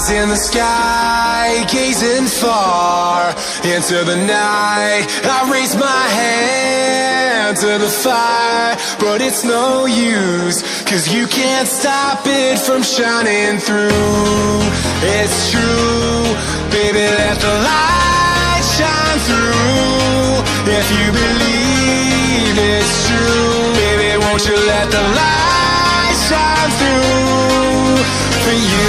in the sky, gazing far into the night. I raise my hand to the fire, but it's no use, 'cause you can't stop it from shining through. It's true, baby, let the light shine through. If you believe it's true, baby, won't you let the light shine through for you?